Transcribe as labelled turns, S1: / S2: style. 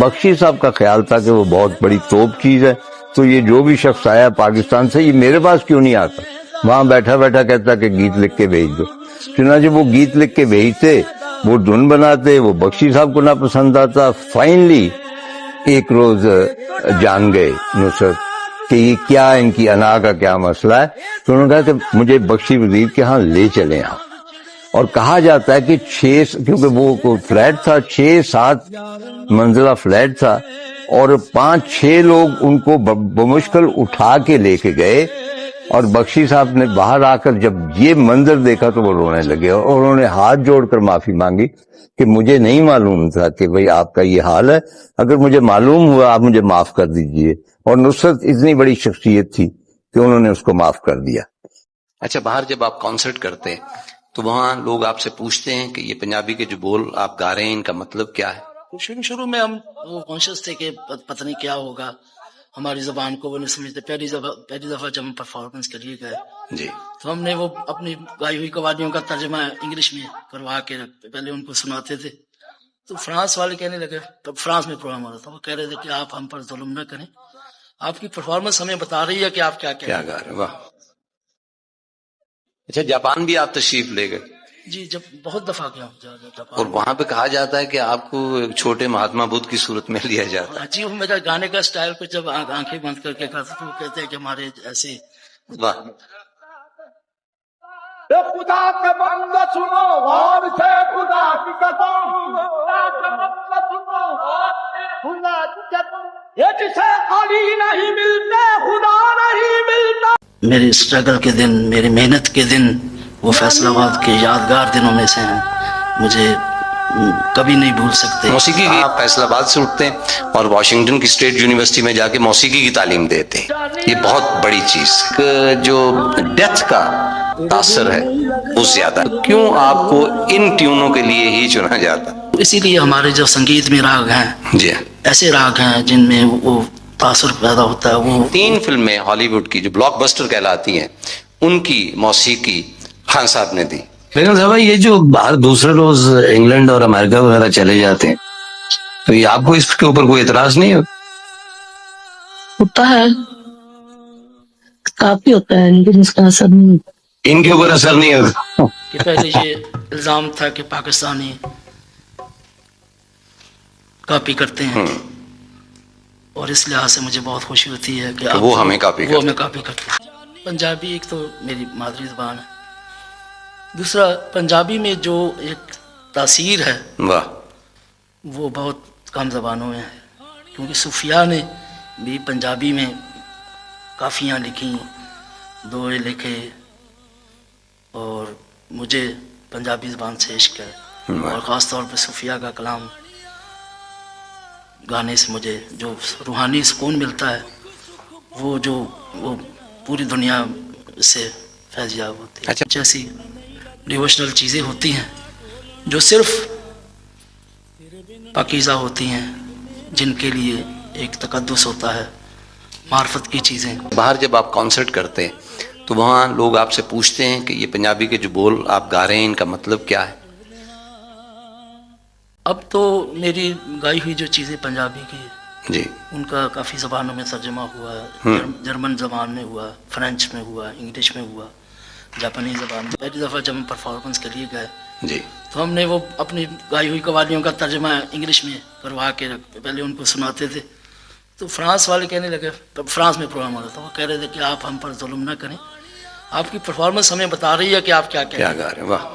S1: بخشی صاحب کا خیال تھا کہ وہ بہت بڑی توپ چیز ہے، تو یہ جو بھی شخص آیا پاکستان سے یہ میرے پاس کیوں نہیں آتا، وہاں بیٹھا بیٹھا کہتا کہ گیت لکھ کے بھیج دو۔ چنانچہ وہ گیت لکھ کے بھیجتے، وہ دھن بناتے، وہ بخشی صاحب کو نہ پسند آتا۔ فائنلی ایک روز جان گئے نصرت کہ یہ کیا ان کی انا کا کیا مسئلہ ہے، تو انہوں نے کہا کہ مجھے بخشی وزیر کے ہاں لے چلیں آپ۔ اور کہا جاتا ہے کہ کیونکہ وہ کوئی فلیٹ تھا، 6-7 منزلہ فلیٹ تھا، اور 5-6 لوگ ان کو بمشکل اٹھا کے لے کے گئے، اور بخشی صاحب نے باہر آ کر جب یہ منظر دیکھا تو وہ رونے لگے، اور انہوں نے ہاتھ جوڑ کر معافی مانگی کہ مجھے نہیں معلوم تھا کہ بھئی آپ کا یہ حال ہے، اگر مجھے معلوم ہوا آپ مجھے معاف کر دیجئے۔ اور نصرت اتنی بڑی شخصیت تھی کہ انہوں نے اس کو معاف کر دیا۔
S2: اچھا، باہر جب آپ کانسرٹ کرتے ہیں تو وہاں لوگ آپ سے پوچھتے ہیں کہ یہ پنجابی کے جو بول آپ گا رہے ہیں ان کا مطلب کیا ہے؟
S3: شروع میں ہم کانشیس تھے کہ پتہ نہیں کیا ہوگا، ہماری زبان کو وہ نہیں سمجھتے۔ پہلی دفعہ جب ہم پرفارمنس کے لیے گئے
S2: جی،
S3: تو ہم نے وہ اپنی گائی ہوئی قوالیوں کا ترجمہ انگلش میں کروا کے پہلے ان کو سناتے تھے، تو فرانس والے کہنے لگے، تب فرانس میں پروگرام ہو رہا تھا، وہ کہہ رہے تھے کہ آپ ہم پر ظلم نہ کریں، آپ کی پرفارمنس ہمیں بتا رہی ہے کہ آپ کیا
S2: کیا گا رہے ہیں۔ واہ! اچھا، جاپان بھی آپ تشریف لے گئے؟
S3: جی، جب بہت دفعہ گیا
S2: اور
S3: جاپان۔
S2: وہاں پہ کہا جاتا ہے کہ آپ کو ایک چھوٹے مہاتما بدھ کی صورت میں لیا جاتا ہے۔
S3: جی، وہ میرا گانے کا سٹائل کو جب آنکھیں بند کر کے کہا تو وہ کہتے ہیں کہ ہمارے ایسے
S2: واہ!
S4: خدا کے بندے سنو غور سے، خدا کی قسم، خدا کے بندے سنو غور سے، خدا کی قسم، یہ جسے خالی نہیں ملتے خدا نہیں ملتا۔
S3: میرے اسٹرگل کے دن، میری محنت کے دن، وہ فیصل آباد کے یادگار دنوں میں سے ہیں، مجھے کبھی نہیں بھول سکتے۔
S2: موسیقی کی آپ فیصل آباد سے اٹھتے ہیں اور واشنگٹن کی اسٹیٹ یونیورسٹی میں جا کے موسیقی کی تعلیم دیتے ہیں، یہ بہت بڑی چیز ہے۔ جو ڈیتھ کا تاثر ہے وہ زیادہ، کیوں آپ کو ان ٹیونوں کے لیے ہی چنا جاتا؟
S3: اسی لیے ہمارے جو سنگیت میں راگ ہیں،
S2: جی،
S3: ایسے راگ ہیں جن میں وہ تاثر پیدا ہوتا ہے۔ وہ
S2: 3 فلمیں ہالی ووڈ کی جو بلاک بسٹر کہلاتی ہیں ان کی موسیقی خان صاحب نے دی۔
S5: لیکن صاحب یہ جو باہر دوسرے روز انگلینڈ اور امریکہ وغیرہ چلے جاتے ہیں تو یہ آپ کو اس کے اوپر کوئی اعتراض نہیں
S6: ہوتا ہے؟ کافی ہوتا ہے، لیکن اس کا اثر نہیں ہوتا۔
S5: ان کے اوپر اثر نہیں ہوتا؟
S3: کہ پہلے یہ الزام تھا کہ پاکستانی کاپی کرتے ہیں، اور اس لحاظ سے مجھے بہت خوشی ہوتی ہے کہ
S2: وہ ہمیں کاپی
S3: کرتے ہیں۔ پنجابی ایک تو میری مادری زبان ہے، دوسرا پنجابی میں جو ایک تاثیر ہے
S2: واہ!
S3: وہ بہت کم زبانوں میں ہے، کیونکہ صوفیاء نے بھی پنجابی میں کافیاں لکھیں، دوہے لکھے، اور مجھے پنجابی زبان سے عشق ہے، اور خاص طور پہ صوفیاء کا کلام گانے سے مجھے جو روحانی سکون ملتا ہے وہ پوری دنیا سے فیضیاب ہوتی ہے۔
S2: اچھا،
S3: جیسی ڈیووشنل چیزیں ہوتی ہیں جو صرف پاکیزہ ہوتی ہیں، جن کے لیے ایک تقدس ہوتا ہے، معرفت کی چیزیں۔
S2: باہر جب آپ کانسرٹ کرتے ہیں تو وہاں لوگ آپ سے پوچھتے ہیں کہ یہ پنجابی کے جو بول آپ گا رہے ہیں ان کا مطلب کیا ہے؟
S3: اب تو میری گائی ہوئی جو چیزیں پنجابی کی
S2: جی،
S3: ان کا کافی زبانوں میں ترجمہ ہوا ہے، جرمن زبان میں ہوا، فرینچ میں ہوا، انگلش میں ہوا، جاپانی زبان میں۔ پہلی دفعہ جب ہم پرفارمنس کے لیے گئے
S2: جی،
S3: تو ہم نے وہ اپنی گائی ہوئی قوالیوں کا ترجمہ انگلش میں کروا کے پہلے ان کو سناتے تھے، تو فرانس والے کہنے لگے، تب فرانس میں پروگرام ہو رہا تھا، وہ کہہ رہے تھے کہ آپ ہم پر ظلم نہ کریں، آپ کی پرفارمنس ہمیں بتا رہی ہے کہ آپ کیا
S2: کیا گا رہے ہیں۔ واہ!